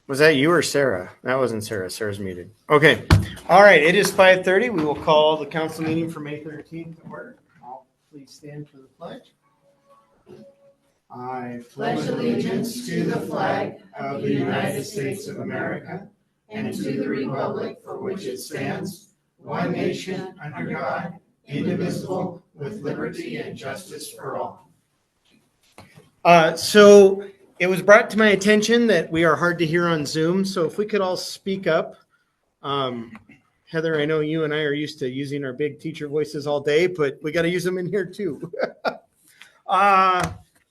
Was that you or Sarah? That wasn't Sarah. Sarah's muted. Okay. All right. It is 5:30. We will call the council meeting for May 13th to order. Please stand for the pledge. I pledge allegiance to the flag of the United States of America and to the republic for which it stands, one nation under God, indivisible, with liberty and justice for all. So it was brought to my attention that we are hard to hear on Zoom. So if we could all speak up. Heather, I know you and I are used to using our big teacher voices all day, but we got to use them in here too.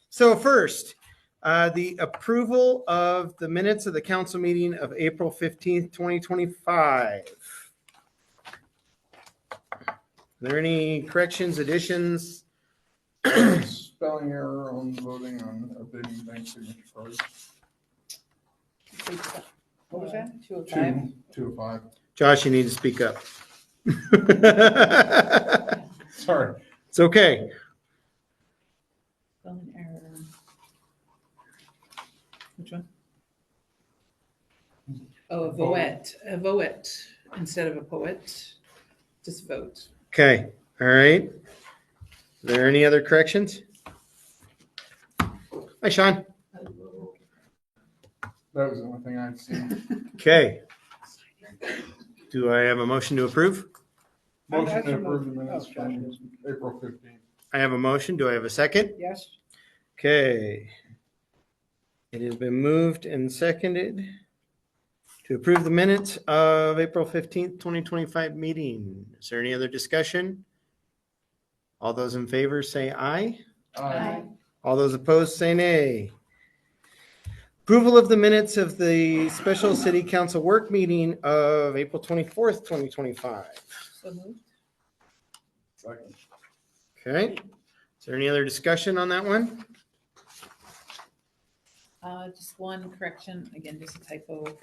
So first, the approval of the minutes of the council meeting of April 15th, 2025. Are there any corrections, additions? Spelling error on voting on updating bank signature cards. What was that? 205? 205. Josh, you need to speak up. Sorry. It's okay. Spelling error. Which one? Oh, a voet. A voet instead of a poet. Just vote. Okay. All right. Are there any other corrections? Hi, Sean. That was the only thing I'd seen. Okay. Do I have a motion to approve? Motion to approve the minutes from April 15th. I have a motion. Do I have a second? Yes. Okay. It has been moved and seconded to approve the minutes of April 15th, 2025 meeting. Is there any other discussion? All those in favor say aye. Aye. All those opposed say nay. Approval of the minutes of the special city council work meeting of April 24th, 2025. So moved. Second. Okay. Is there any other discussion on that one? Just one correction, again, just a typo.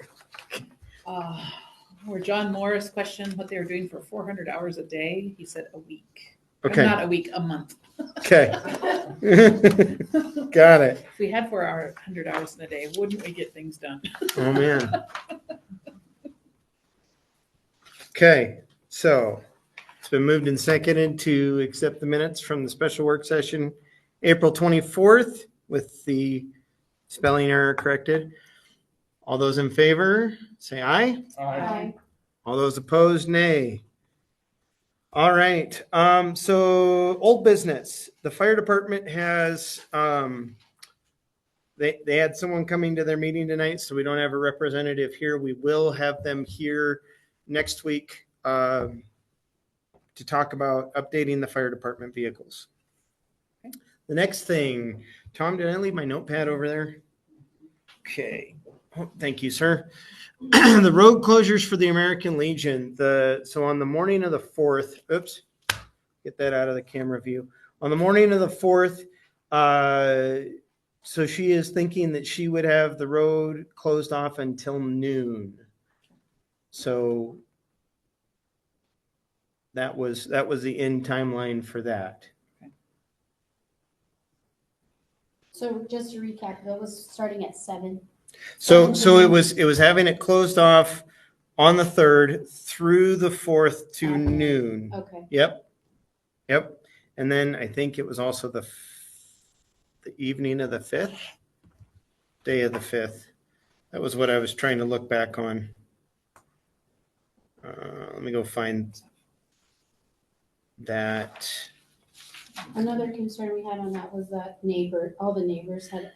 Where John Morris questioned what they were doing for 400 hours a day, he said a week. Okay. Not a week, a month. Okay. Got it. If we had 400 hours in a day, wouldn't we get things done? Oh, man. Okay. So it's been moved and seconded to accept the minutes from the special work session, April 24th, with the spelling error corrected. All those in favor, say aye. Aye. All those opposed, nay. All right. So old business. The fire department has they had someone coming to their meeting tonight, so we don't have a representative here. We will have them here next week to talk about updating the fire department vehicles. Okay. The next thing, Tom, did I leave my notepad over there? Okay. Oh, thank you, sir. The road closures for the American Legion. So on the morning of the 4th, oops, get that out of the camera view. On the morning of the 4th, so she is thinking that she would have the road closed off until noon. So that was the end timeline for that. So just to recap, that was starting at 7. So it was having it closed off on the 3rd through the 4th to noon. Okay. Yep. And then I think it was also the evening of the 5th, day of the 5th. That was what I was trying to look back on. Let me go find that. Another concern we had on that was that all the neighbors had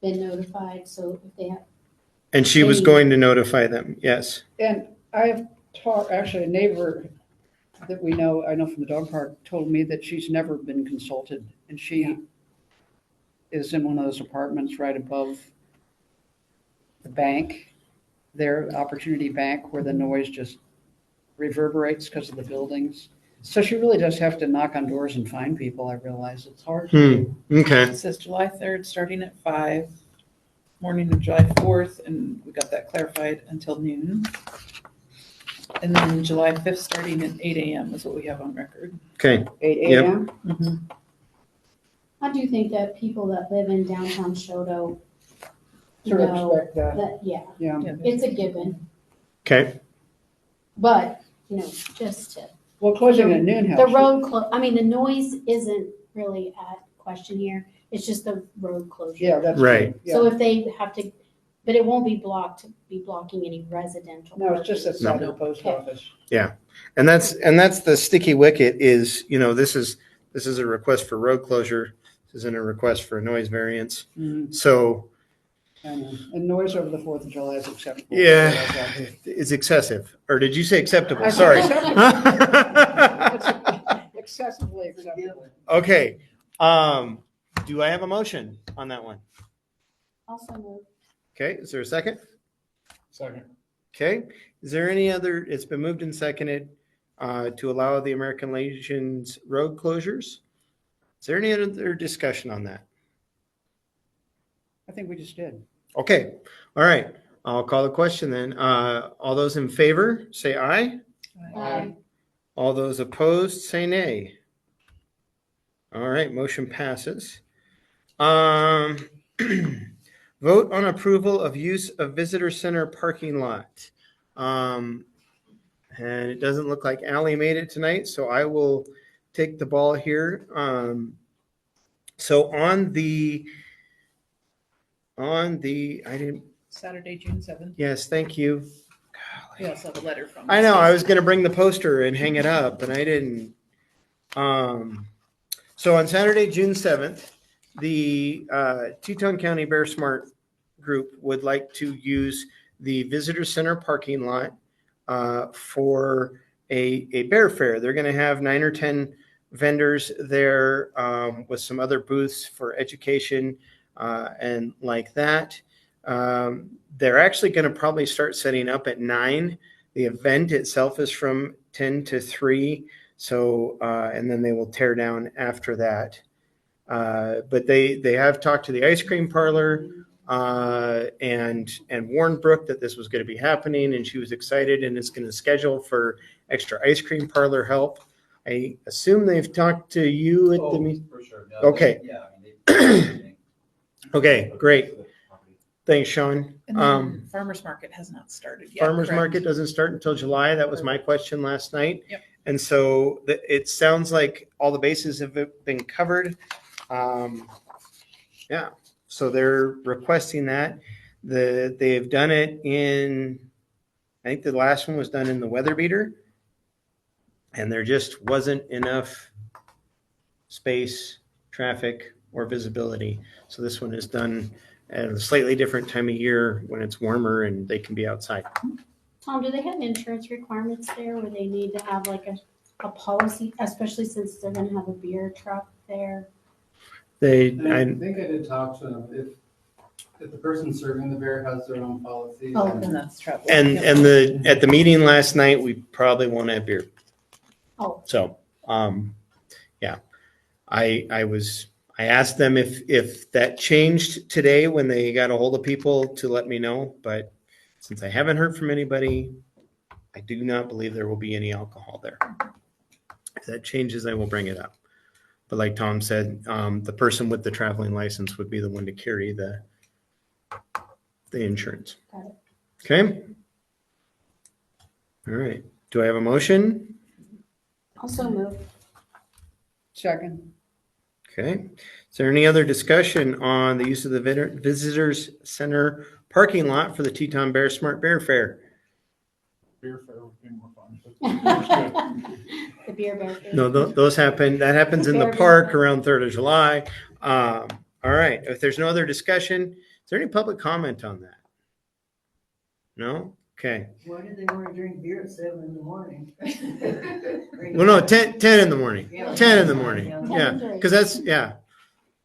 been notified, so if they have. And she was going to notify them, yes. And I've talked, actually, a neighbor that I know from the dog park, told me that she's never been consulted. And she is in one of those apartments right above the bank there, Opportunity Bank, where the noise just reverberates because of the buildings. So she really does have to knock on doors and find people. I realize it's hard to do. Okay. It says July 3rd, starting at 5, morning of July 4th, and we got that clarified until noon. And then July 5th, starting at 8 a.m. is what we have on record. Okay. 8 Yep. a.m. Mm-hmm. I do think that people that live in downtown Choteau Sort of know expect that, that, yeah, yeah. it's a given, Okay. but, just to, Well, closing at noon the helps. road the noise isn't really at question here. It's just the road closure. Yeah, that's. Right. Yeah. So if they have to, but it won't be blocking any residential. No, it's just the parking. side of the post Okay. office. And that's the sticky wicket is, this is a request for road closure. This isn't a request for a noise variance. Mhm, So, I know. And noise over the 4th of July is acceptable. yeah, it's excessive. Or did you say acceptable? I said Sorry. It's excessively acceptable. Okay. Do I have a motion on that one? Also move. Okay. Is there a second? Second. Okay. Is there any other, it's been moved and seconded to allow the American Legion's road closures. Is there any other discussion on that? I think we just did. Okay. All right. I'll call the question then. All those in favor, say aye. Aye. All those opposed, say nay. All right. Motion passes. Vote on approval of use of visitor center parking lot. And it doesn't look like Ally made it tonight, so I will take the ball here. So I didn't, Saturday, June 7th. yes, thank you. We also have a letter from. I know, I was gonna bring the poster and hang it up, and I didn't. So on Saturday, June 7th, the Teton County Bear Smart group would like to use the visitor center parking lot for a bear fair. They're gonna have 9 or 10 vendors there with some other booths for education and like that. They're actually going to probably start setting up at 9. The event itself is from 10 to 3. So, and then they will tear down after that. But they have talked to the ice cream parlor and warned Brooke that this was going to be happening, and she was excited and is going to schedule for extra ice cream parlor help. I assume they've talked to you at the meeting. For sure. Yeah, Okay. Yeah. I mean, Okay, great. Thanks, Sean. And then farmer's market has not started yet. Farmers correct? market doesn't start until July. That was my question last night. Yep. And so it sounds like all the bases have been covered. Yeah, so they're requesting that. They've done it in, I think the last one was done in the weather beater. And there just wasn't enough space, traffic, or visibility. So this one is done at a slightly different time of year when it's warmer and they can be outside. Tom, do they have insurance requirements there where they need to have like a policy, especially since they're gonna have a beer truck there? I I think I did talk to them, if the person serving the beer has their own policy. Oh, then- And that's trouble. and at the meeting last night, we probably won't have beer. Oh. So, yeah, I asked them if that changed today when they got a hold of people to let me know, but since I haven't heard from anybody, I do not believe there will be any alcohol there. If that changes, I will bring it up. But like Tom said, the person with the traveling license would be the one to carry the insurance. Got it. Okay. All right. Do I have a motion? Also move. Second. Okay. Is there any other discussion on the use of the visitors center parking lot for the Teton Bear Smart Bear Fair? Beer fair would be more fun. The beer barrel. No, those happen. That happens in the park around 3rd of July. All right. If there's no other discussion, is there any public comment on that? No? Okay. Why do they want to drink beer at 7 in the morning? Well, no, 10 in the morning. 10 in the morning. Yeah, because that's, yeah.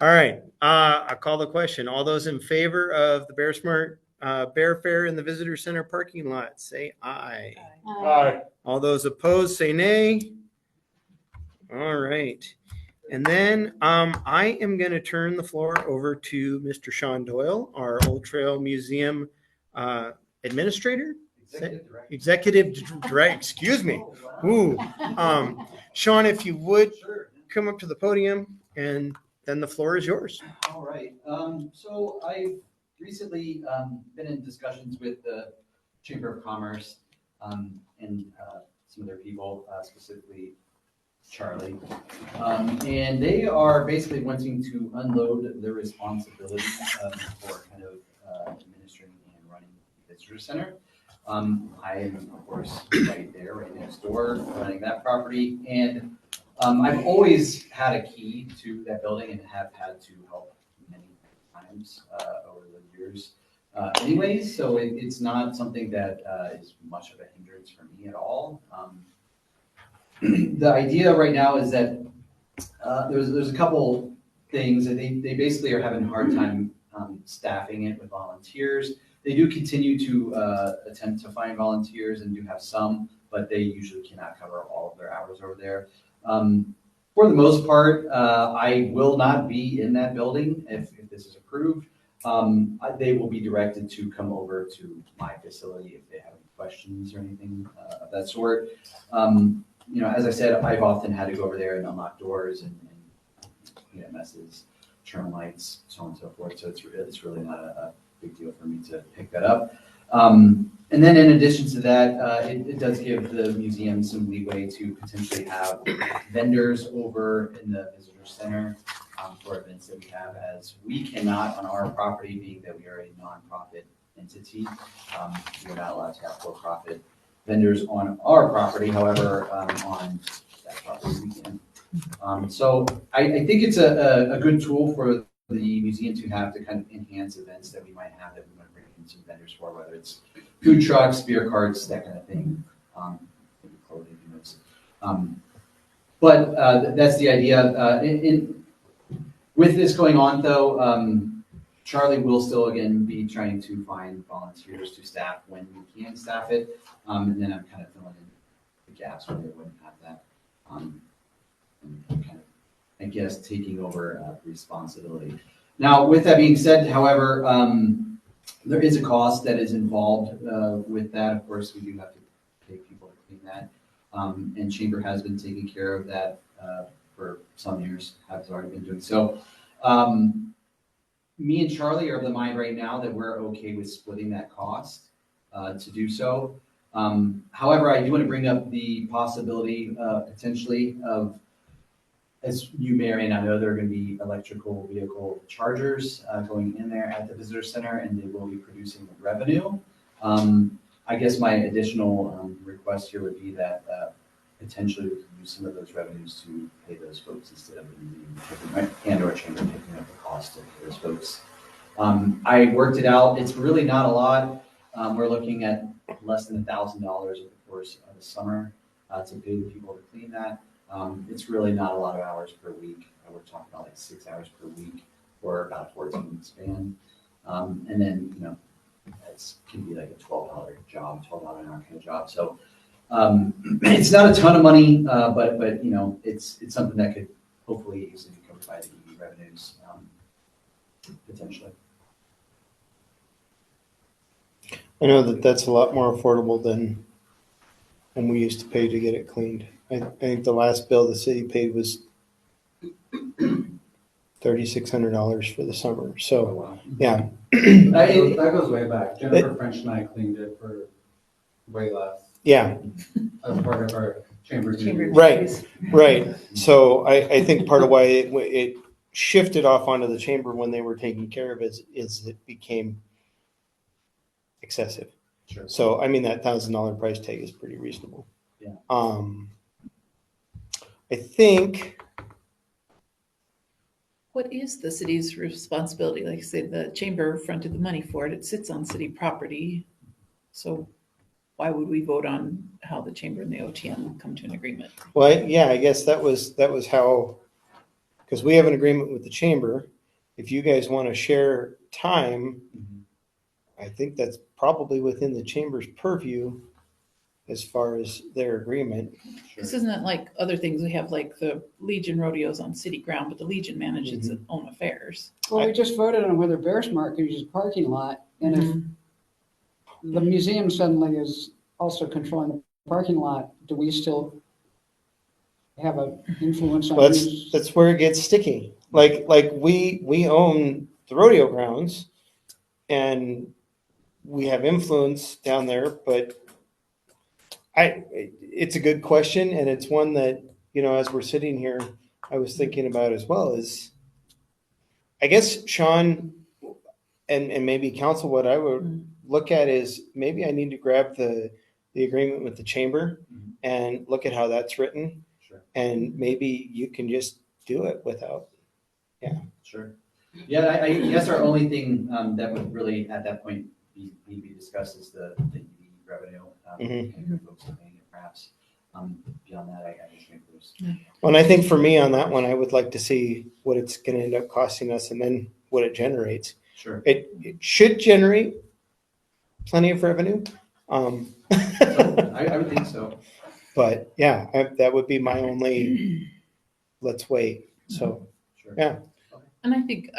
All right. I call the question. All those in favor of the Bear Smart Bear Fair in the Visitor Center parking lot, say aye. Aye. All those opposed, say nay. All right. And then I am going to turn the floor over to Mr. Sean Doyle, our Old Trail Museum administrator. Executive director, excuse me. Ooh. Sean, if you would come up to the podium and then the floor is yours. All right. So I've recently been in discussions with the Chamber of Commerce and some other people, specifically Charlie. And they are basically wanting to unload their responsibility for kind of administering and running the visitor center. I am, of course, right there, right next door, running that property. And I've always had a key to that building and have had to help many times over the years. Anyways, so it's not something that is much of a hindrance for me at all. The idea right now is that there's a couple things that they basically are having a hard time staffing it with volunteers. They do continue to attempt to find volunteers and do have some, but they usually cannot cover all of their hours over there. For the most part, I will not be in that building if this is approved. They will be directed to come over to my facility if they have any questions or anything of that sort. As I said, I've often had to go over there and unlock doors and clean up messes, turn lights, so on and so forth. So it's really not a big deal for me to pick that up. And then in addition to that, it does give the museum some leeway to potentially have vendors over in the visitor center for events that we have, as we cannot on our property, being that we are a nonprofit entity. We're not allowed to have for-profit vendors on our property. However, on that property we can. So I think it's a good tool for the museum to have to kind of enhance events that we might have that we want to bring in some vendors for, whether it's food trucks, beer carts, that kind of thing, maybe clothing, who knows. But that's the idea. With this going on, though, Charlie will still again be trying to find volunteers to staff when we can staff it, and then I'm kind of filling in the gaps where they wouldn't have that, and kind of, I guess, taking over responsibility. Now, with that being said, however, there is a cost that is involved with that. Of course, we do have to pay people to clean that, and Chamber has been taking care of that for some years, has already been doing so. Me and Charlie are of the mind right now that we're okay with splitting that cost to do so. However, I do want to bring up the possibility potentially of, as you may or may not know, there are going to be electrical vehicle chargers going in there at the visitor center, and they will be producing revenue. I guess my additional request here would be that potentially we could use some of those revenues to pay those folks instead of and/or Chamber picking up the cost to pay those folks. I worked it out. It's really not a lot. We're looking at less than $1,000 over the course of the summer to pay the people to clean that. It's really not a lot of hours per week. We're talking about like 6 hours per week for about a 14-week span. And then, it can be like a $12 job, $12 an hour kind of job. So it's not a ton of money, but it's something that could hopefully easily be covered by the EV revenues, potentially. I know that's a lot more affordable than we used to pay to get it cleaned. I think the last bill the city paid was $3,600 for the summer. So, wow. yeah. That goes way back. Jennifer French and I cleaned it for way less Yeah, as part of our chamber duties. right. So I think part of why it shifted off onto the chamber when they were taking care of it is it became excessive. Sure. So, I mean, that $1,000 price tag is pretty reasonable. Yeah. I think, What is the city's responsibility? Like I said, the chamber fronted the money for it. It sits on city property. So why would we vote on how the chamber and the OTM come to an agreement? well, I guess that was how, because we have an agreement with the chamber. If you guys want to share time, I think that's probably within the chamber's purview as far as their agreement. This isn't like other things. We have like the Legion rodeos on city ground, but the Legion manages its own affairs. Well, we just voted on whether Bear Smart could use the parking lot, and if the museum suddenly is also controlling the parking lot, do we still have an influence on Well, who's? that's where it gets sticky. Like we own the rodeo grounds and we have influence down there, but it's a good question, and it's one that, as we're sitting here, I was thinking about as well. Is, I guess, Sean, and maybe council, what I would look at is maybe I need to grab the agreement with the chamber Mhm. and look at how that's written, Sure. and maybe you can just do it without. Sure. Yeah, I guess our only thing that would really at that point be discussed is the EV revenue. Mhm. And your folks are paying it perhaps. Beyond that, I guess maybe there's. Well, and I think for me on that one, I would like to see what it's going to end up costing us and then what it generates. Sure. It should generate plenty of revenue. I would think so. But yeah, that would be my only, let's wait. So, Sure. yeah. And I think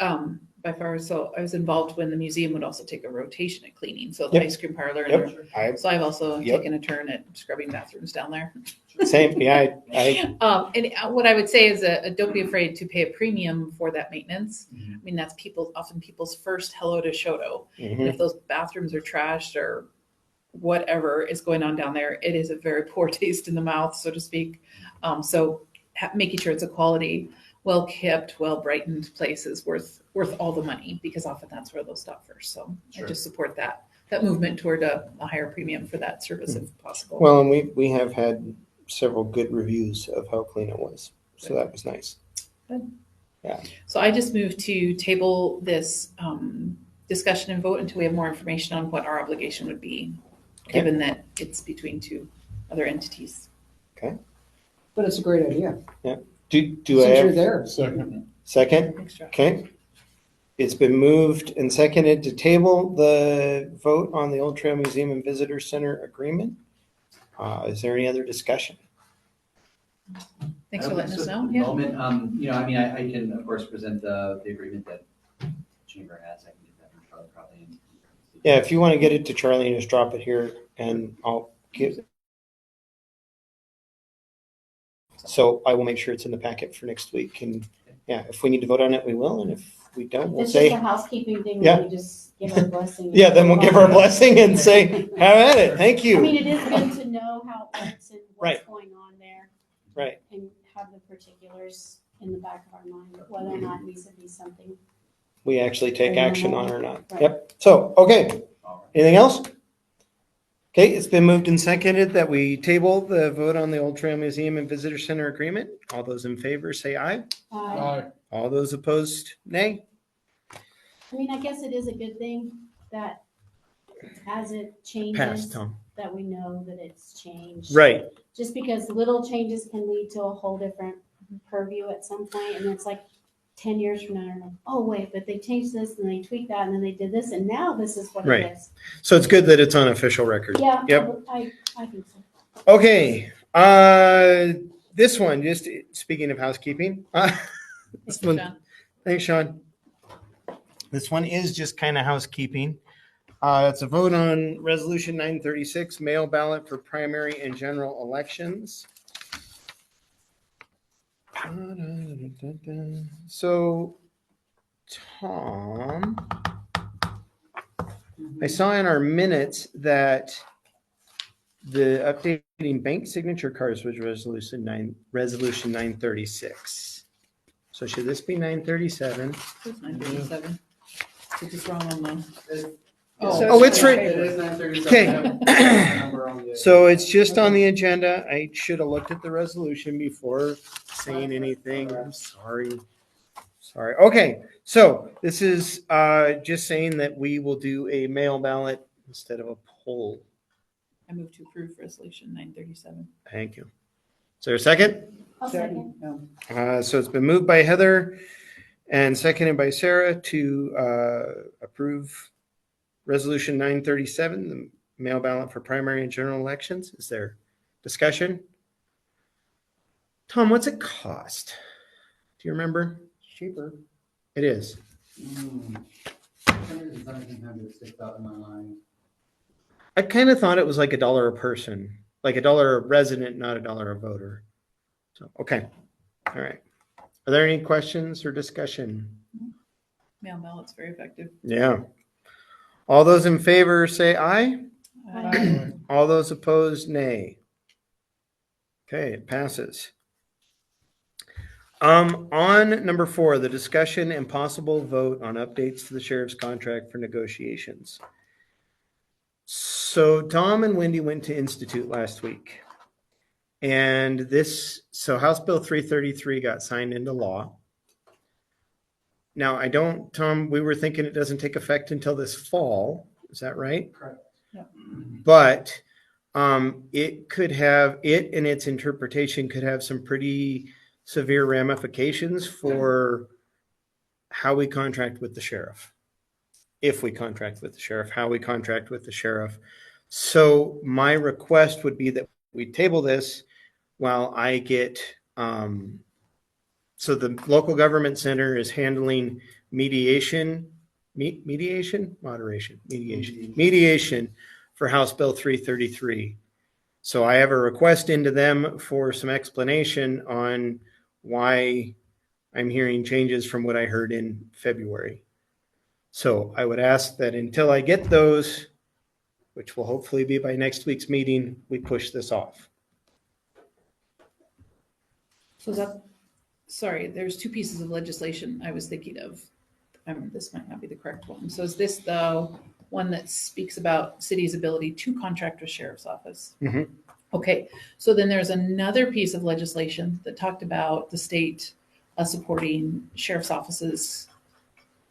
by far, so I was involved when the museum would also take a rotation at cleaning, so the Yep. ice cream parlor. And Yep. so I've also Yep. taken a turn at scrubbing bathrooms down there. Same. Yeah. And what I would say is don't be afraid to pay a premium for that maintenance. Mhm. I mean, that's often people's first hello to Choteau. And Mhm. if those bathrooms are trashed or whatever is going on down there, it is a very poor taste in the mouth, so to speak. So making sure it's a quality, well kept, well brightened place is worth all the money, because often that's where they'll stop first. So Sure. I just support that movement toward a higher premium for that service if possible. Well, and we have had several good reviews of how clean it was. So that was nice. So I just moved to table this discussion and vote until we have more information on what our obligation would be, given that it's between two other entities. But it's a great idea. Do I Since you're have there. second? Thanks, Josh. Okay. It's been moved and seconded to table the vote on the Old Trail Museum and Visitor Center agreement. Is there any other discussion? Thanks I for don't letting think us so know. at the Yeah. moment, I can of course present the agreement that the chamber has. I can get that from Charlie probably. Yeah, if you want to get it to Charlie and just drop it here, and I'll give. So I will make sure it's in the packet for next week, and yeah, if we need to vote on it, we will, and if we don't, we'll It's just say, a housekeeping thing, Yeah. where we just give our blessing. yeah, then we'll give our blessing and say, have at it, thank I mean, you. it is good to know how it works and what's Right. going on there. Right. And have the particulars in the back of our mind, whether or not it needs to be something. We actually take action on it or not. Right. Yep. So, okay, All right. anything else? Okay, it's been moved and seconded that we table the vote on the Old Trail Museum and Visitor Center agreement. All those in favor say aye. All those opposed, nay. I mean, I guess it is a good thing that as it Pass, changes, Tom. that we know that it's changed. Right. Just because little changes can lead to a whole different purview at some point, and it's like 10 years from now, you're like, oh wait, but they changed this and they tweaked that and then they did this and now this is what Right. it is. So it's good that it's on official record. Yeah, Yep. I think so. Okay. This one, just speaking of housekeeping. This Thank you, one, John. thanks, Sean. This one is just kind of housekeeping. It's a vote on Resolution 936, mail ballot for primary and general elections. So, Tom, I saw in our minutes that the updating bank signature cards was resolution 936. So should this be 937? It's 9:37. It's just wrong on the. Oh, it's right. It is 9:37. Okay. So it's just on the agenda. I should have looked at the resolution before saying anything. I'm sorry. Sorry. Okay. So this is just saying that we will do a mail ballot instead of a poll. I move to approve resolution 937. Thank you. Is there a second? I'll second. No. So it's been moved by Heather and seconded by Sarah to approve Resolution 937, the mail ballot for primary and general elections. Is there discussion? Tom, what's it cost? Do you remember? Cheaper. It is. $117 sticks out in my mind. I kind of thought it was like $1 a person, like $1 a resident, not $1 a voter. So, okay. All right. Are there any questions or discussion? Mail ballots very effective. Yeah. All those in favor say aye. Aye. All those opposed, nay. Okay, it passes. On number 4, the discussion and possible vote on updates to the sheriff's contract for negotiations. So Tom and Wendy went to Institute last week. And so House Bill 333 got signed into law. Now, Tom, we were thinking it doesn't take effect until this fall. Is that right? Correct. But it and its interpretation could have some pretty severe ramifications for how we contract with the sheriff. If we contract with the sheriff, how we contract with the sheriff. So my request would be that we table this while I get, so the local government center is handling mediation for House Bill 333. So I have a request into them for some explanation on why I'm hearing changes from what I heard in February. So I would ask that until I get those, which will hopefully be by next week's meeting, we push this off. So sorry, there's 2 pieces of legislation I was thinking of. This might not be the correct one. So is this the one that speaks about city's ability to contract with sheriff's office? Mhm. Okay, so then there's another piece of legislation that talked about the state supporting sheriff's offices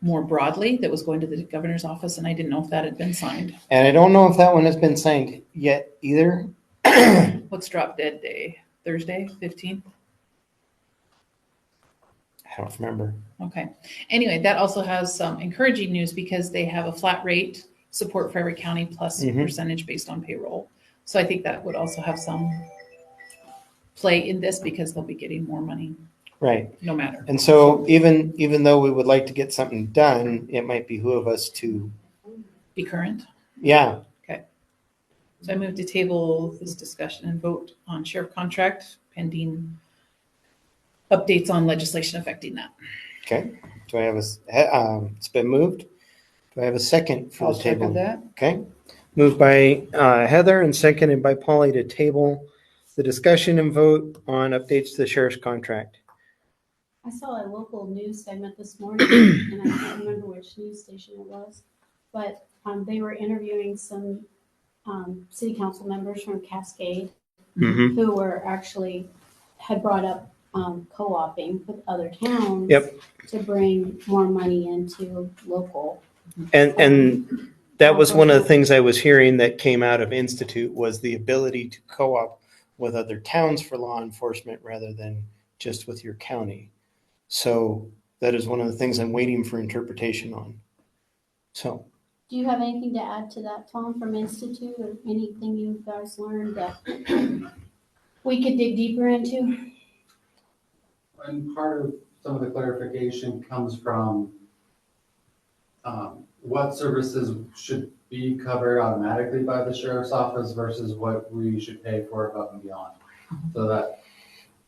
more broadly, that was going to the governor's office, and I didn't know if that had been signed. And I don't know if that one has been signed yet either. What's drop dead day? Thursday, 15th? I don't remember. Okay. Anyway, that also has some encouraging news because they have a flat rate support for every county plus Mhm. percentage based on payroll. So I think that would also have some play in this because they'll be getting more money Right. no matter. And so even though we would like to get something done, it might behoove us to, Be current. yeah. So I move to table this discussion and vote on sheriff contract pending updates on legislation affecting that. Okay. Do I have it's been moved. Do I have a second for I'll the table? second that. Okay. Moved by Heather and seconded by Polly to table the discussion and vote on updates to the sheriff's contract. I saw a local news segment this morning, and I can't remember which news station it was, but they were interviewing some city council members from Cascade Mm-hmm. who were had brought up co-oping with other towns. Yep. To bring more money into local. And that was one of the things I was hearing that came out of Institute was the ability to co-op with other towns for law enforcement rather than just with your county. So that is one of the things I'm waiting for interpretation on. So. Do you have anything to add to that, Tom, from Institute, or anything you guys learned that we could dig deeper into? And part of some of the clarification comes from what services should be covered automatically by the sheriff's office versus what we should pay for above and beyond. So that,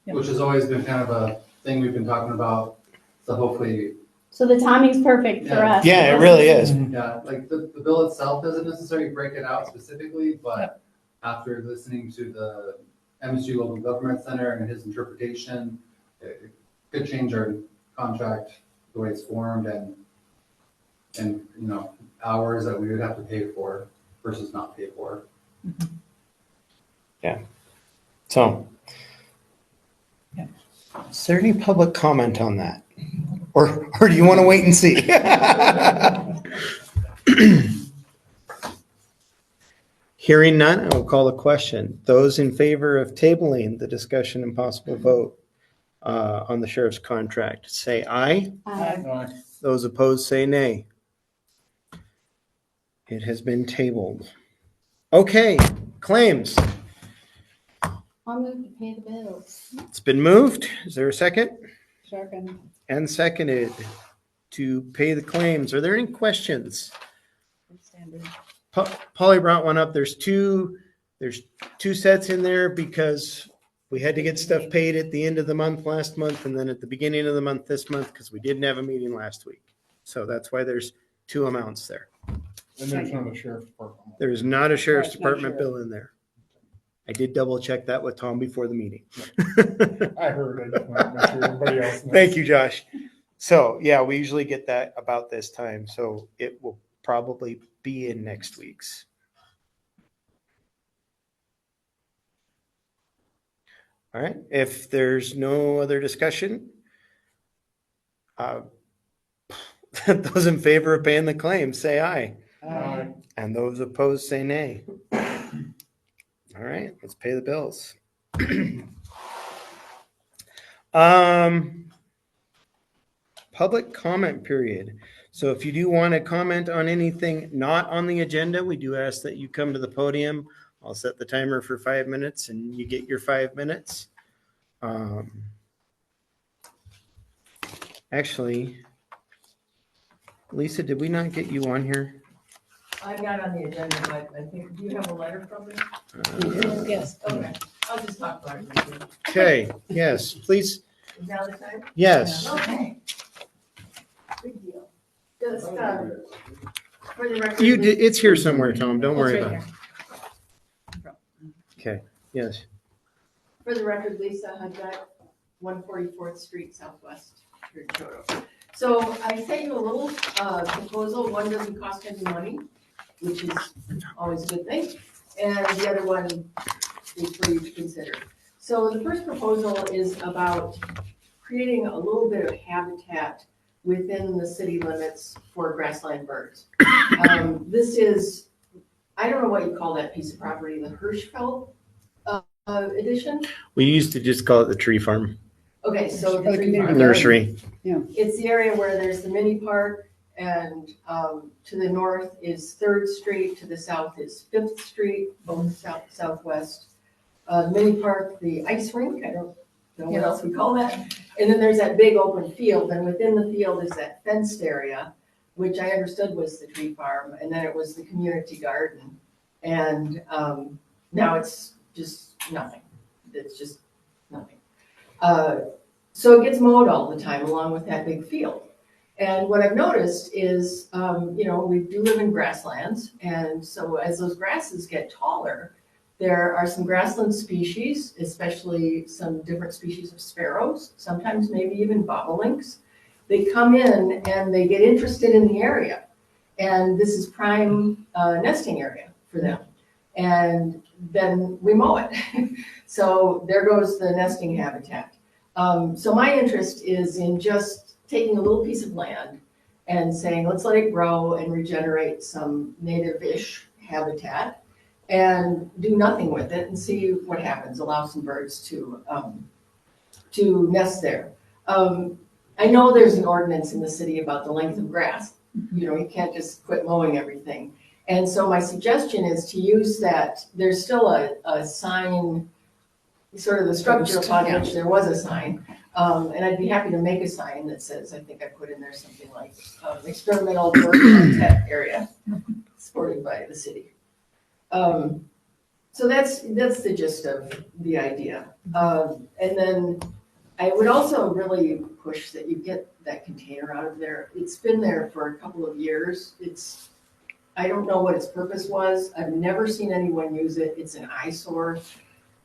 Yep. which has always been kind of a thing we've been talking about. So hopefully, So the timing's perfect for us. Yeah, it really is. yeah, like the bill itself doesn't necessarily break it out specifically, but after listening to the MSU Local Government Center and his interpretation, it could change our contract, the way it's formed and hours that we would have to pay for versus not pay for. So. Yeah. Is there any public comment on that? Or do you want to wait and see? Hearing none, I will call the question. Those in favor of tabling the discussion and possible vote on the sheriff's contract, say aye. Those opposed, say nay. It has been tabled. Okay, claims. I'll move to pay the bills. It's been moved. Is there a second? Second. And seconded to pay the claims. Are there any questions? Standard. Polly brought one up. There's two sets in there because We had to get stuff paid at the end of the month last month and then at the beginning of the month this month because we didn't have a meeting last week. So that's why there's two amounts there. And there's not a sheriff's department. There is not a sheriff's Right, not a department sheriff. bill in there. I did double check that with Tom before the meeting. I heard, I just wanted to make sure everybody else knows. Thank you, Josh. So yeah, we usually get that about this time. So it will probably be in next week's. All right. If there's no other discussion, those in favor of paying the claim, say aye. And those opposed, say nay. All right, let's pay the bills. Public comment period. So if you do want to comment on anything not on the agenda, we do ask that you come to the podium. I'll set the timer for 5 minutes and you get your 5 minutes. Actually, Lisa, did we not get you on here? I'm not on the agenda, but I think, do you have a letter from me? Yes. Okay, I'll just talk about it. Okay, yes, please. Is now the time? Yes. Okay. Big deal. Just, for the record. You did, it's here somewhere, Tom. Don't worry It's about right it. here. Okay, yes. For the record, Lisa Hudgett, 144th Street Southwest, here in Choteau. So I sent you a little proposal. One doesn't cost any money, which is always a good thing. And the other one is for you to consider. So the first proposal is about creating a little bit of habitat within the city limits for grassland birds. This is, I don't know what you call that piece of property, the Hirschfeld edition? We used to just call it the tree farm Okay, so Or the the tree community farm. nursery. It's the area where there's the mini park, and to the north is Third Street, to the south is Fifth Street, both southwest. Mini park, the ice rink, I don't know what Yeah. else we call that. And then there's that big open field, and within the field is that fenced area, which I understood was the tree farm, and then it was the community garden. And now it's just nothing. It's just nothing. So it gets mowed all the time along with that big field. And what I've noticed is, we do live in grasslands. And so as those grasses get taller, there are some grassland species, especially some different species of sparrows, sometimes maybe even bobolinks. They come in and they get interested in the area. And this is prime nesting area for them. And then we mow it. So there goes the nesting habitat. So my interest is in just taking a little piece of land and saying, let's let it grow and regenerate some native-ish habitat and do nothing with it and see what happens, allow some birds to nest there. I know there's an ordinance in the city about the length of grass. You can't just quit mowing everything. And so my suggestion is to use that, there's still a sign, sort of the structure upon which there was a sign. And I'd be happy to make a sign that says, I think I put in there something like experimental bird habitat area supported by the city. So that's the gist of the idea. And then I would also really push that you get that container out of there. It's been there for a couple of years. I don't know what its purpose was. I've never seen anyone use it. It's an eyesore.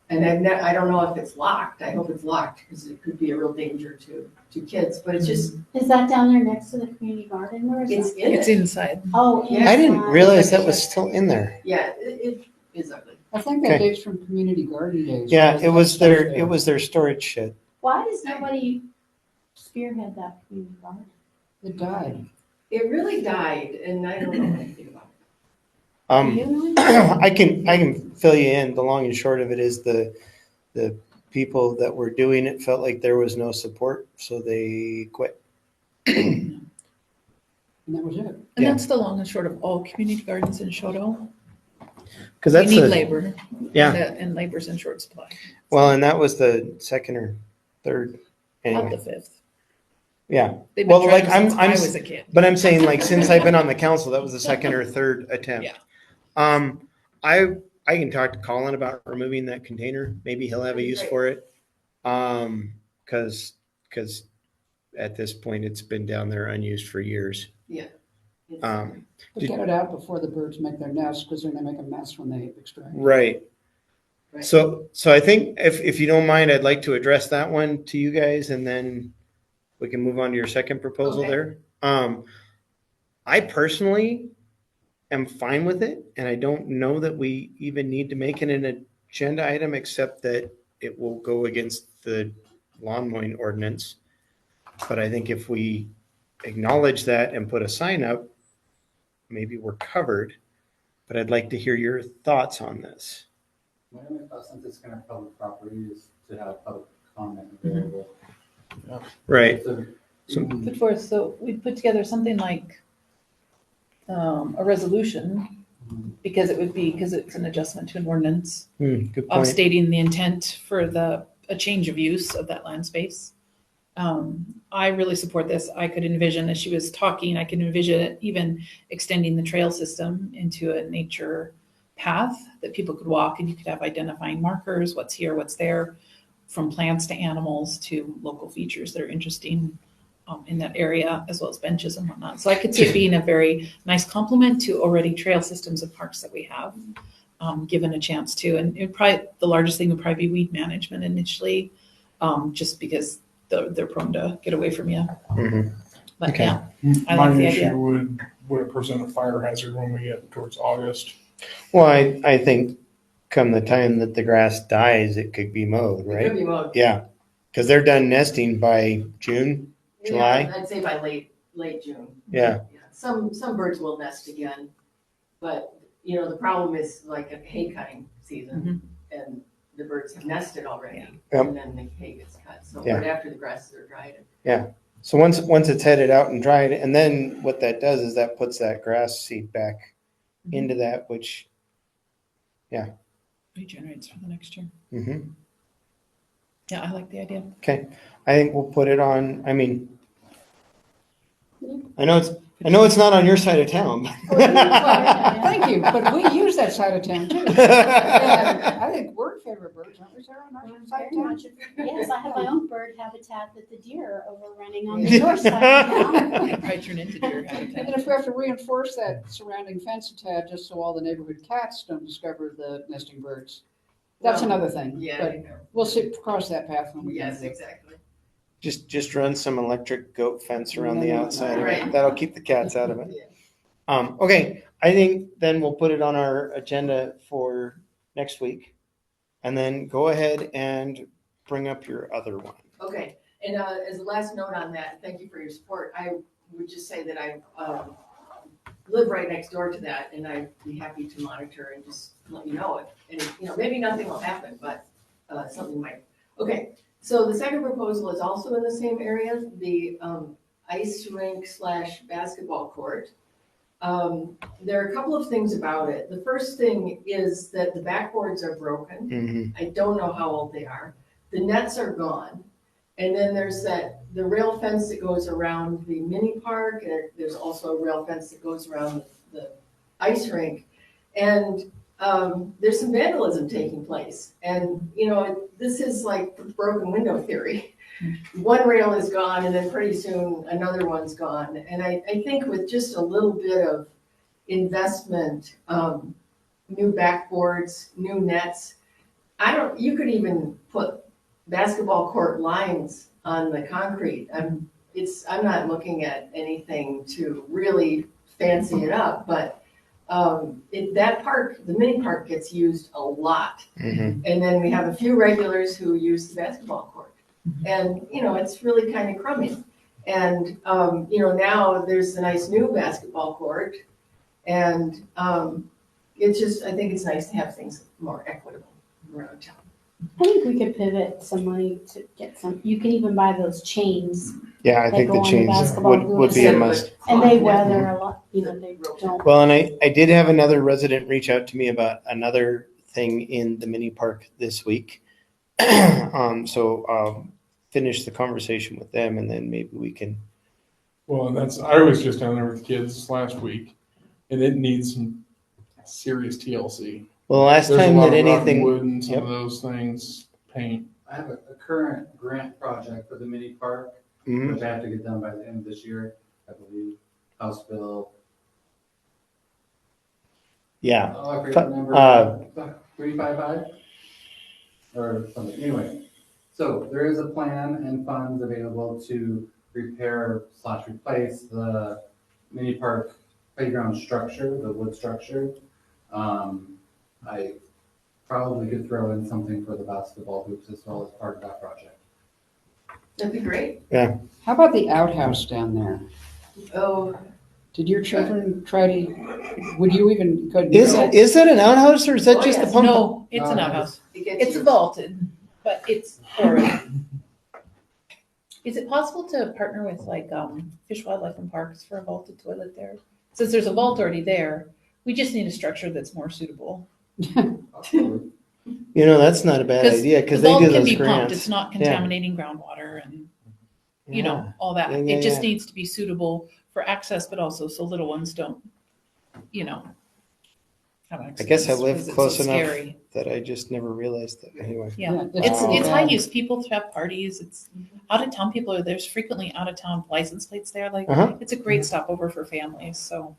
And I don't know if it's locked. I hope it's locked because it could be a real danger to kids. But it's just, Is that down there next to the community garden or is it's that? in It's it. inside. Oh, Yeah. I didn't inside. realize that was still in there. Yeah, it is ugly. I think that Okay. dates from community garden days. Yeah, it was Stuff their, there. it was their storage shed. Why does nobody spearhead that community garden? It died. It really died, and I don't know anything about it. Um, Do you know? I can fill you in. The long and short of it is the people that were doing it felt like there was no support, so they quit. And that was it. And Yeah. that's the long and short of all community gardens in Choteau. Because We that's need the, labor. yeah. And labor's in short supply. Well, and that was the second or third. Not Anyway, the fifth. yeah. They've Well, been like, trying since I'm I was a kid. But I'm saying, like, since I've been on the council, that was the second or third attempt. Yeah. I can talk to Colin about removing that container. Maybe he'll have a use for it. Because at this point it's been down there unused for years. It's- But get it out before the birds make their nests, because then they make a mess when they extract. Right. Right. So I think if you don't mind, I'd like to address that one to you guys, and then we can move on to your second proposal Okay. there. I personally am fine with it, and I don't know that we even need to make it an agenda item, except that it will go against the lawn mowing ordinance. But I think if we acknowledge that and put a sign up, maybe we're covered. But I'd like to hear your thoughts on this. My only thought, since it's kind of public property, is to have public comment available. Right. So, Put forth, so we put together something like a resolution, because it's an adjustment to an ordinance, Good point. stating the intent for a change of use of that land space. I really support this. I could envision, as she was talking, I could envision it even extending the trail system into a nature path that people could walk, and you could have identifying markers, what's here, what's there, from plants to animals to local features that are interesting in that area, as well as benches and whatnot. So I could see it being a very nice complement to already trail systems and parks that we have, given a chance to. And it probably, the largest thing would probably be weed management initially, just because they're prone to get away from you. Mhm. But Okay. yeah, I My like the issue idea. would it present a fire hazard when we get towards August? Well, I think come the time that the grass dies, it could be mowed, It could right? be mowed. Yeah, because they're done nesting by June. July? Yeah, I'd say by late June. Yeah. Some birds will nest again, but, the problem is like a hay cutting season, and the birds have nested already, Yep. and then the hay gets cut, so Yeah. right after the grasses are dried. So once it's headed out and dried, and then what that does is that puts that grass seed back into that, which, Regenerates for the next year. mhm. Yeah, I like the idea. I think we'll put it on. I mean, I know it's not on your side of town. Thank you, but we use that side of town too. And I think we're in favor of birds, aren't we, Sarah, on our side of Very town? much. Yes, I have my own bird habitat that the deer are overrunning on the north side of town. It probably turn into deer And habitat. then if we have to reinforce that surrounding fence a tad, just so all the neighborhood cats don't discover the nesting birds. That's another thing, Yeah, but we'll cross that path when we get yes, to it. exactly. Just run some electric goat fence around the outside of it. Right. That'll keep the cats out of it. Yeah. Okay, I think then we'll put it on our agenda for next week, and then go ahead and bring up your other one. Okay, and as a last note on that, thank you for your support. I would just say that I live right next door to that, and I'd be happy to monitor and just let you know if, and maybe nothing will happen, but something might. Okay, so the second proposal is also in the same area, the ice rink / basketball court. There are a couple of things about it. The first thing is that the backboards are broken. Mm-hmm. I don't know how old they are. The nets are gone. And then there's the rail fence that goes around the mini park, and there's also a rail fence that goes around the ice rink. And there's some vandalism taking place. And, this is like broken window theory. One rail is gone, and then pretty soon another one's gone. And I think with just a little bit of investment, new backboards, new nets, you could even put basketball court lines on the concrete. I'm not looking at anything to really fancy it up, but that park, the mini park, gets used a lot. Mm-hmm. And then we have a few regulars who use the basketball court. And, it's really kind of crummy. And, now there's a nice new basketball court. And it's just, I think it's nice to have things more equitable around town. I think we could pivot some money to get some, you can even buy those chains, Yeah, I They think go the on the chains basketball would be a hoops. must. and they weather a lot, they don't. Well, and I did have another resident reach out to me about another thing in the mini park this week. So I'll finish the conversation with them, and then maybe we can. Well, and I was just down there with kids last week, and it needs some serious TLC. Well, the last There's a time lot that of rotten anything, wood and some Yep. of those things, paint. I have a current grant project for the mini park, Mhm. which I have to get done by the end of this year, I believe. House Bill, yeah, oh, I forget the number, 355? Or something, anyway. So there is a plan and funds available to repair / replace the mini park playground structure, the wood structure. I probably could throw in something for the basketball hoops as well as part of that project. That'd be great. How about the outhouse down there? Oh, Did your children try to, would you even go? is that an outhouse or is that Oh, just yes. a pump? No, it's an No, outhouse. it gets It's you. vaulted, but it's already. Is it possible to partner with like Fish, Wildlife and Parks for a vaulted toilet there? Since there's a vault already there, we just need a structure that's more suitable. Absolutely. That's not a bad idea The because they vault do can those be pumped. grants. It's not Yeah. contaminating groundwater and all that. Yeah, yeah, It just yeah. needs to be suitable for access, but also so little ones don't, have I guess I accidents, live 'cause it's close so enough scary. that I just never realized that. Anyway, Yeah, it's it's pretty it's high bad. use. People have parties. It's out of town people are there's frequently out of town license plates there. Like Uh-huh. it's a great stopover for families. So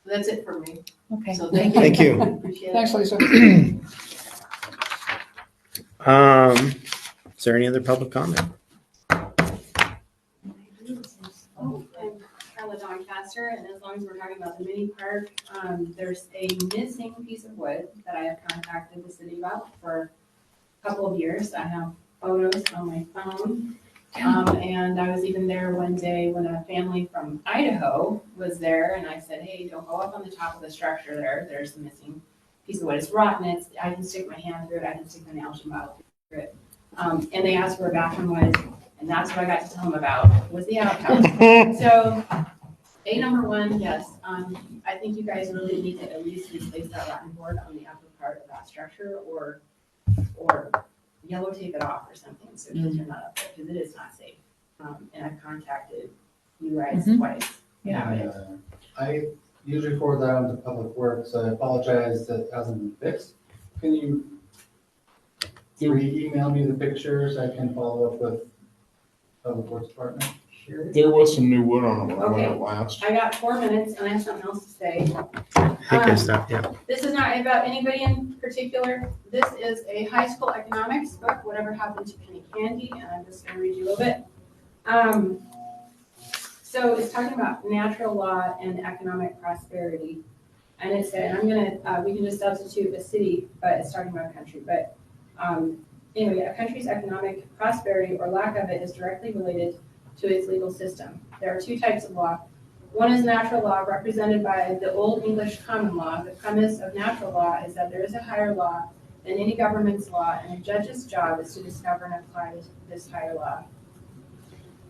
That's it for me. okay, So thank you. Thank you. Appreciate it. Thanks, Lisa. Is there any other public comment? Oh, I'm Carla Doncaster, and as long as we're talking about the mini park, there's a missing piece of wood that I have contacted the city about for a couple of years. I have photos on my phone. And I was even there one day when a family from Idaho was there, and I said, hey, don't go up on the top of the structure there. There's the missing piece of wood. It's rotten. I can stick my hand through it. I can stick my nails and bottle through it. And they asked where a bathroom was, and that's what I got to tell them about, was the outhouse. So, number one, yes, I think you guys really need to at least replace that rotten board on the upper part of that structure, or yellow tape it off or something, so kids are not up there, because it is not safe. And I've contacted you guys twice. I usually forward that on to Public Works. I apologize that it hasn't been fixed. Can you email me the pictures? I can follow up with Public Works Department. Sure. There was some new wood on it when Okay. it last. I got 4 minutes, and I have something else to say. I think I stopped. Yeah. This is not about anybody in particular. This is a high school economics book, Whatever Happened to Penny Candy, and I'm just gonna read you a little bit. So it's talking about natural law and economic prosperity. And it said, we can just substitute a city, but it's talking about a country. But anyway, a country's economic prosperity or lack of it is directly related to its legal system. There are two types of law. One is natural law, represented by the Old English common law. The premise of natural law is that there is a higher law than any government's law, and a judge's job is to discover and apply this higher law.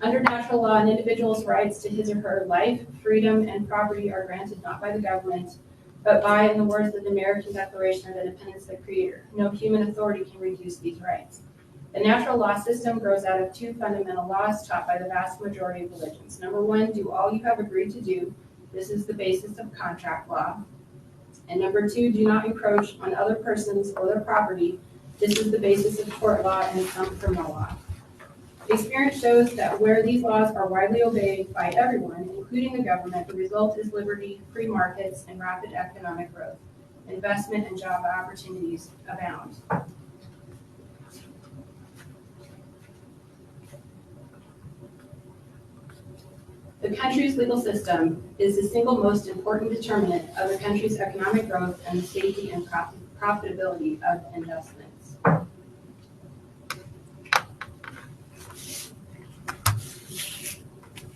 Under natural law, an individual's rights to his or her life, freedom, and property are granted not by the government, but by, in the words of the American Declaration of Independence, the Creator. No human authority can reduce these rights. The natural law system grows out of two fundamental laws taught by the vast majority of religions. Number one, do all you have agreed to do. This is the basis of contract law. And number two, do not encroach on other persons or their property. This is the basis of tort law and some criminal law. Experience shows that where these laws are widely obeyed by everyone, including the government, the result is liberty, free markets, and rapid economic growth. Investment and job opportunities abound. The country's legal system is the single most important determinant of the country's economic growth and the safety and profitability of investments.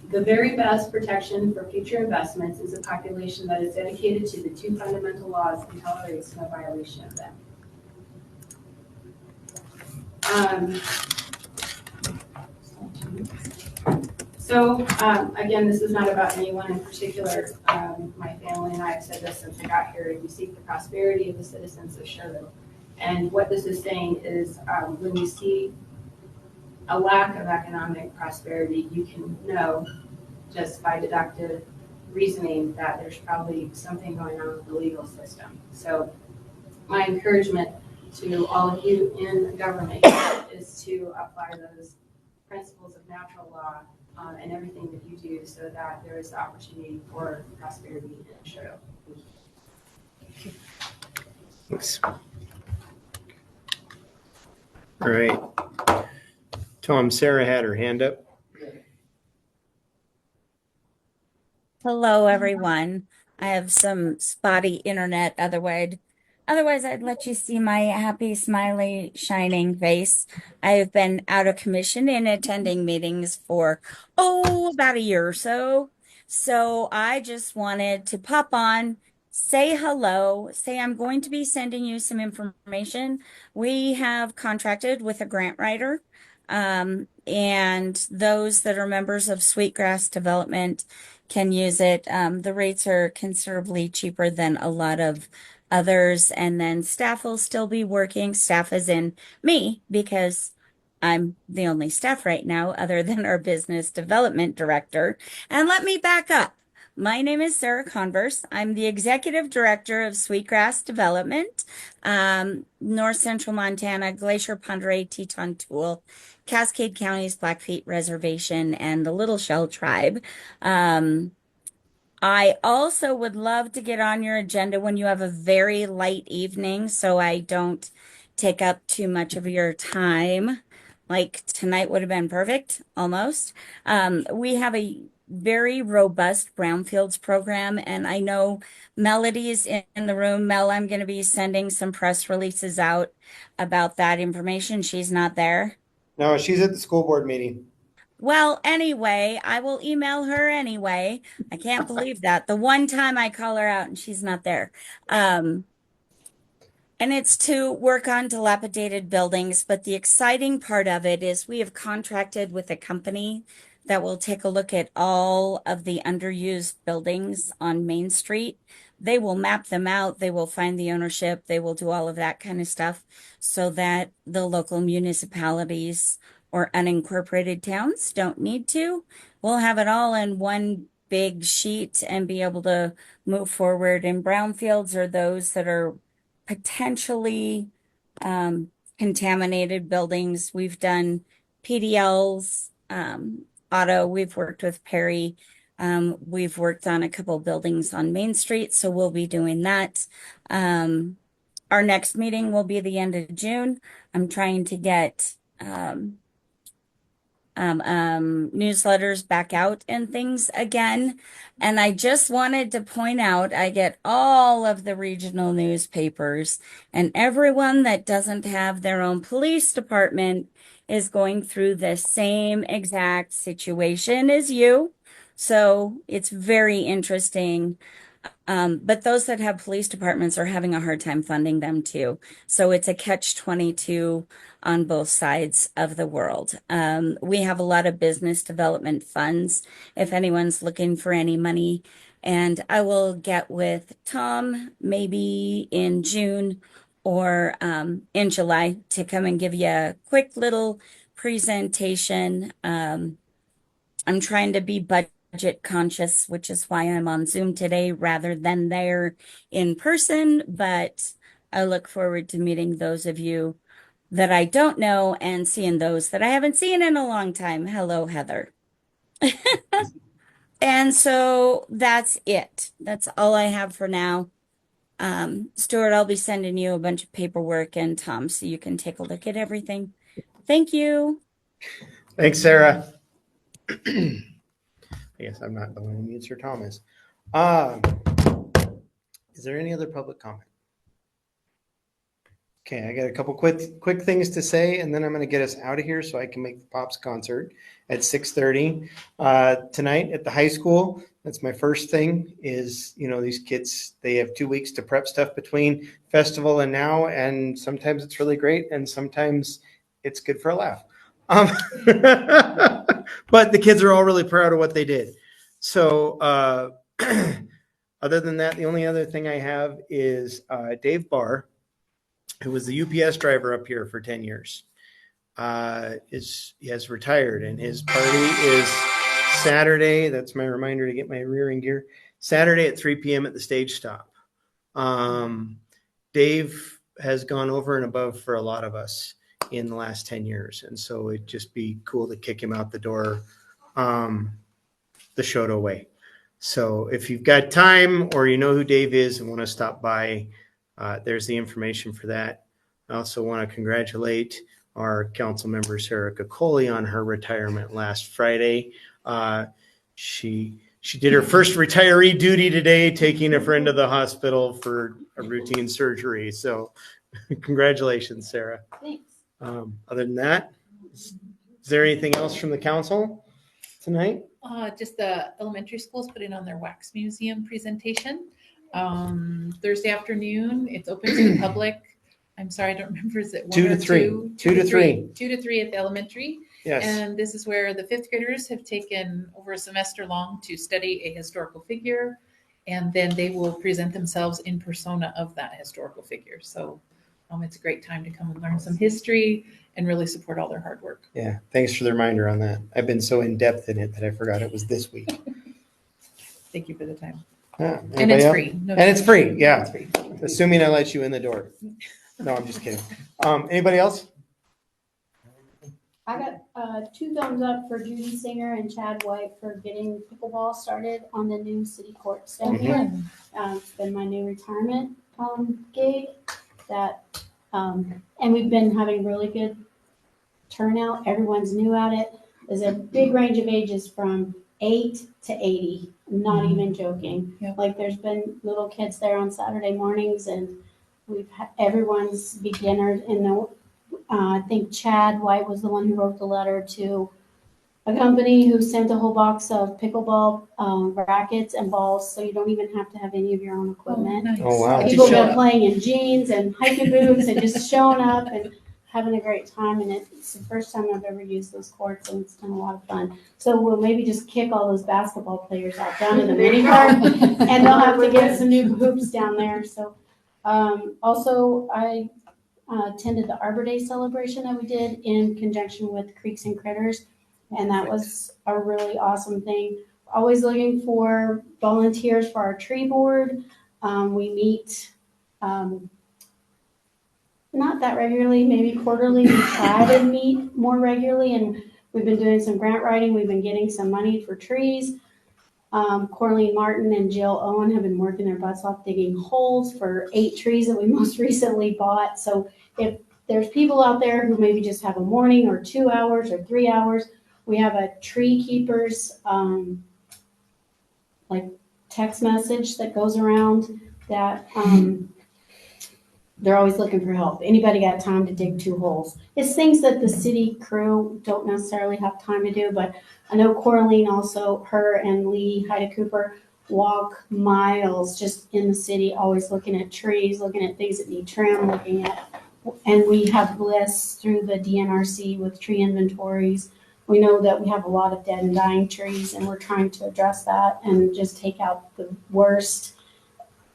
The very best protection for future investments is a population that is dedicated to the two fundamental laws and tolerates no violation of them. Again, this is not about anyone in particular. My family and I have said this since I got here. You seek the prosperity of the citizens of Choteau. And what this is saying is when you see a lack of economic prosperity, you can know just by deductive reasoning that there's probably something going on with the legal system. So my encouragement to all of you in government is to apply those principles of natural law in everything that you do so that there is the opportunity for prosperity in Choteau. Thanks. All right. Tom, Sarah had her hand up. Hello, everyone. I have some spotty internet. Otherwise, I'd let you see my happy, smiley, shining face. I have been out of commission in attending meetings for, about a year or so. So I just wanted to pop on, say hello, say I'm going to be sending you some information. We have contracted with a grant writer, and those that are members of Sweetgrass Development can use it. The rates are considerably cheaper than a lot of others. And then staff will still be working. Staff is in me because I'm the only staff right now other than our business development director. And let me back up. My name is Sarah Converse. I'm the executive director of Sweetgrass Development, North Central Montana, Glacier, Ponderay, Teton, Toole, Cascade County's Blackfeet Reservation, and the Little Shell Tribe. I also would love to get on your agenda when you have a very light evening so I don't take up too much of your time. Like tonight would have been perfect, almost. We have a very robust brownfields program, and I know Melody's in the room. Mel, I'm going to be sending some press releases out about that information. She's not there. No, she's at the school board meeting. Well, anyway, I will email her anyway. I can't believe that. The one time I call her out and she's not there. And it's to work on dilapidated buildings. But the exciting part of it is we have contracted with a company that will take a look at all of the underused buildings on Main Street. They will map them out. They will find the ownership. They will do all of that kind of stuff so that the local municipalities or unincorporated towns don't need to. We'll have it all in one big sheet and be able to move forward. And brownfields are those that are potentially contaminated buildings. We've done PDLs, auto. We've worked with Perry. We've worked on a couple buildings on Main Street, so we'll be doing that. Our next meeting will be the end of June. I'm trying to get newsletters back out and things again. And I just wanted to point out, I get all of the regional newspapers, and everyone that doesn't have their own police department is going through the same exact situation as you. So it's very interesting. But those that have police departments are having a hard time funding them too. So it's a catch-22 on both sides of the world. We have a lot of business development funds if anyone's looking for any money. And I will get with Tom maybe in June or in July to come and give you a quick little presentation. I'm trying to be budget conscious, which is why I'm on Zoom today rather than there in person. But I look forward to meeting those of you that I don't know and seeing those that I haven't seen in a long time. Hello, Heather. And so that's it. That's all I have for now. Stuart, I'll be sending you a bunch of paperwork and Tom, so you can take a look at everything. Thank you. Thanks, Sarah. I guess I'm not the one who mutes her, Thomas. Is there any other public comment? Okay, I got a couple quick things to say, and then I'm going to get us out of here so I can make the Pops concert at 6:30 tonight at the high school. That's my first thing is, these kids, they have 2 weeks to prep stuff between festival and now, and sometimes it's really great, and sometimes it's good for a laugh. But the kids are all really proud of what they did. So other than that, the only other thing I have is Dave Barr, who was the UPS driver up here for 10 years, he has retired, and his party is Saturday. That's my reminder to get my rear end gear. Saturday at 3 p.m. at the stage stop. Dave has gone over and above for a lot of us in the last 10 years. And so it'd just be cool to kick him out the door the Choteau way. So if you've got time or you know who Dave is and want to stop by, there's the information for that. I also want to congratulate our council member Sarah Coley on her retirement last Friday. She did her first retiree duty today, taking a friend to the hospital for a routine surgery. So congratulations, Sarah. Thanks. Other than that, is there anything else from the council tonight? Just the elementary schools putting on their wax museum presentation. Thursday afternoon, it's open to the public. I'm sorry, I don't remember, is it 1 2 to or 3. 2? 2 to 3. 2 to 3 at the elementary. Yes. And this is where the fifth graders have taken over a semester long to study a historical figure. And then they will present themselves in persona of that historical figure. So it's a great time to come and learn some history and really support all their hard work. Yeah, thanks for the reminder on that. I've been so in depth in it that I forgot it was this week. Thank you for the time. Yeah, And it's anybody else? free. No And it's free, yeah. It's free. Assuming I let you in the door. No, I'm just kidding. Anybody else? I got 2 thumbs up for Judy Singer and Chad White for getting pickleball started on the new city courts down here. It's been my new retirement gig that, and we've been having really good turnout. Everyone's new at it. There's a big range of ages from 8 to 80. I'm not even joking. Yep. Like there's been little kids there on Saturday mornings, and everyone's beginners. And I think Chad White was the one who wrote the letter to a company who sent a whole box of pickleball rackets and balls, so you don't even have to have any of your own equipment. Nice. Oh, wow. Just People show have been up. playing in jeans and hiking boots and just showing up and having a great time. And it's the first time I've ever used those courts, and it's been a lot of fun. So we'll maybe just kick all those basketball players out down to the mini park, and they'll have to get some new hoops down there. So also I attended the Arbor Day celebration that we did in conjunction with Creeks and Critters, and that was a really awesome thing. Always looking for volunteers for our tree board. We meet not that regularly, maybe quarterly. We try to meet more regularly, and we've been doing some grant writing. We've been getting some money for trees. Corleen Martin and Jill Owen have been working their butts off digging holes for 8 trees that we most recently bought. So if there's people out there who maybe just have a morning or 2 hours or 3 hours, we have a tree keepers like text message that goes around that they're always looking for help. Anybody got time to dig 2 holes? It's things that the city crew don't necessarily have time to do, but I know Corleen also, her and Lee Haida Cooper walk miles just in the city, always looking at trees, looking at things that need trim, and we have lists through the DNRC with tree inventories. We know that we have a lot of dead and dying trees, and we're trying to address that and just take out the worst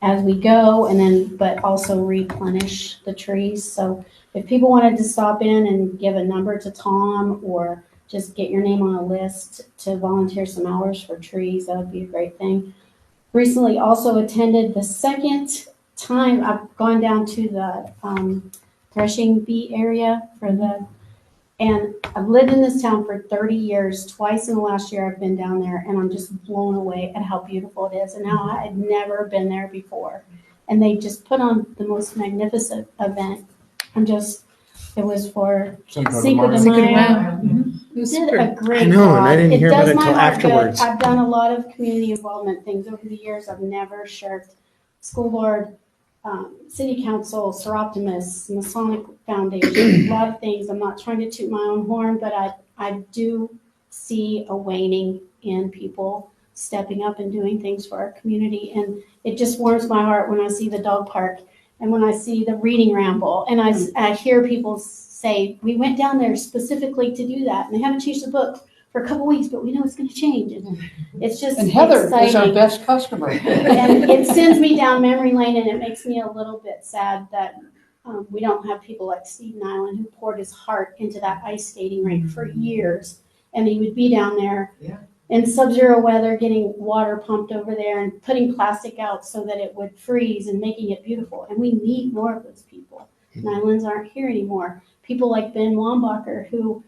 as we go, and then, but also replenish the trees. So if people wanted to stop in and give a number to Tom or just get your name on a list to volunteer some hours for trees, that would be a great thing. Recently also attended the second time I've gone down to the threshing bee area and I've lived in this town for 30 years. Twice in the last year I've been down there, and I'm just blown away at how beautiful it is. And now I had never been there before. And they just put on the most magnificent event. It was for Cinco de Cinco de Mayo. Mayo. It was Did super. a great I know, job. and I didn't hear about does it my till heart good. afterwards. I've done a lot of community involvement things over the years. I've never shirked school board, city council, Seroptimus, Masonic Foundation, a lot of things. I'm not trying to toot my own horn, but I do see a waning in people stepping up and doing things for our community. And it just warms my heart when I see the dog park and when I see the reading ramble. And I hear people say, we went down there specifically to do that. And they haven't changed the book for a couple weeks, but we know it's going to change. And it's just And Heather is our exciting. best customer. And it sends me down memory lane, and it makes me a little bit sad that we don't have people like Steve Nyland, who poured his heart into that ice skating rink for years. And he would be down there in sub-zero weather, getting water pumped over there and putting plastic out so that it would freeze and making it beautiful. And we need more of those people. Nylons aren't here anymore. People like Ben Wambacher, who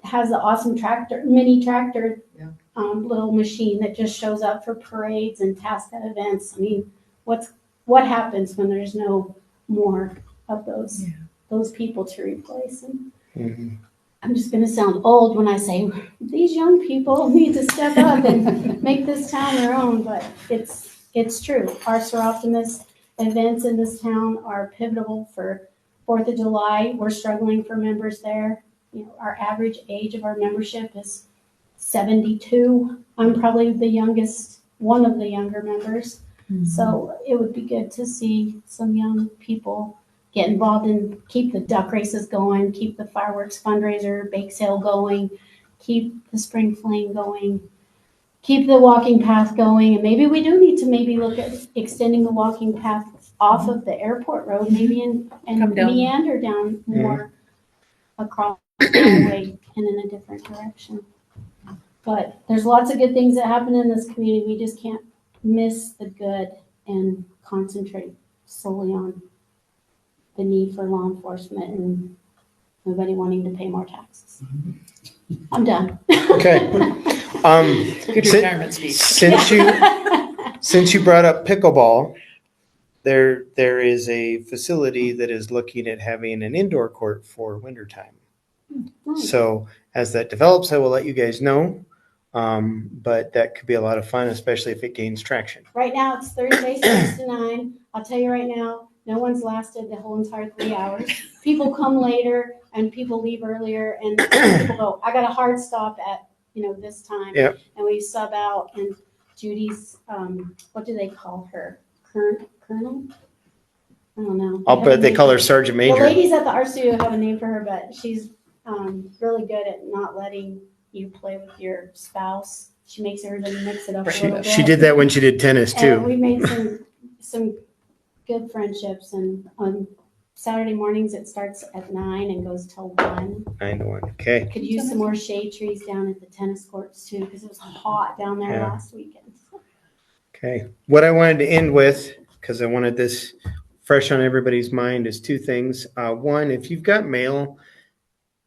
has the awesome tractor, mini tractor, Yeah. little machine that just shows up for parades and TASCA events. I mean, what happens when there's no more of those people to replace? And Mhm. I'm just gonna sound old when I say these young people need to step up and make this town their own, but it's true. Our Seroptimus events in this town are pivotal for 4th of July. We're struggling for members there. You know, our average age of our membership is 72. I'm probably the youngest, one of the younger members. So it would be good to see some young people get involved and keep the duck races going, keep the fireworks fundraiser, bake sale going, keep the spring fling going, keep the walking path going. And maybe we do need to maybe look at extending the walking path off of the airport road, maybe and Come down. meander down more across the highway and in a different direction. But there's lots of good things that happen in this community. We just can't miss the good and concentrate solely on the need for law enforcement and nobody wanting to pay more taxes. I'm done. Okay. Good si- retirement speech. Since you brought up pickleball, there is a facility that is looking at having an indoor court for wintertime. Nice. So as that develops, I will let you guys know. But that could be a lot of fun, especially if it gains traction. Right now, it's Thursday, 6 to 9. I'll tell you right now, no one's lasted the whole entire 3 hours. People come later and people leave earlier and people go, I got a hard stop at, this time. Yep. And we sub out and Judy's, what do they call her? Colonel? I don't know. I'll bet they call her Sergeant The Major. ladies at the art studio have a name for her, but she's really good at not letting you play with your spouse. She makes everybody mix it up a little bit. She did that when she did tennis And we too. made some good friendships. And on Saturday mornings, it starts at 9 and goes till 1. 9 to 1. Okay. Could use some more shade trees down at the tennis courts too, because it was hot down there Yeah. last weekend. Okay. What I wanted to end with, because I wanted this fresh on everybody's mind, is 2 things. One, if you've got mail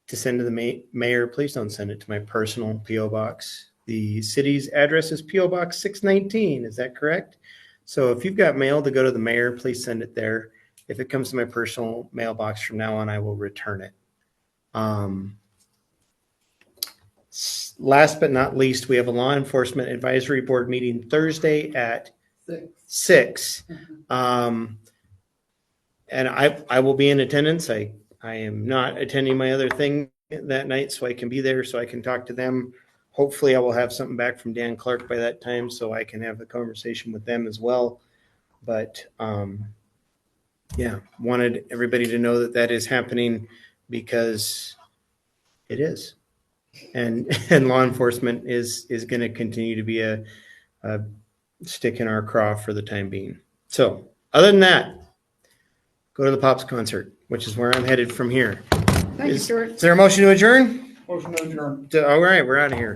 to send to the mayor, please don't send it to my personal P.O. box. The city's address is P.O. Box 619. Is that correct? So if you've got mail to go to the mayor, please send it there. If it comes to my personal mailbox from now on, I will return it. Last but not least, we have a law enforcement advisory board meeting Thursday at 6. And I will be in attendance. I am not attending my other thing that night, so I can be there, so I can talk to them. Hopefully I will have something back from Dan Clark by that time, so I can have the conversation with them as well. But wanted everybody to know that that is happening, because it is. And law enforcement is going to continue to be a stick in our craw for the time being. So other than that, go to the Pops concert, which is where I'm headed from here. Thank you, Stuart. Is there a motion to adjourn? Motion to adjourn. All right, we're out of here.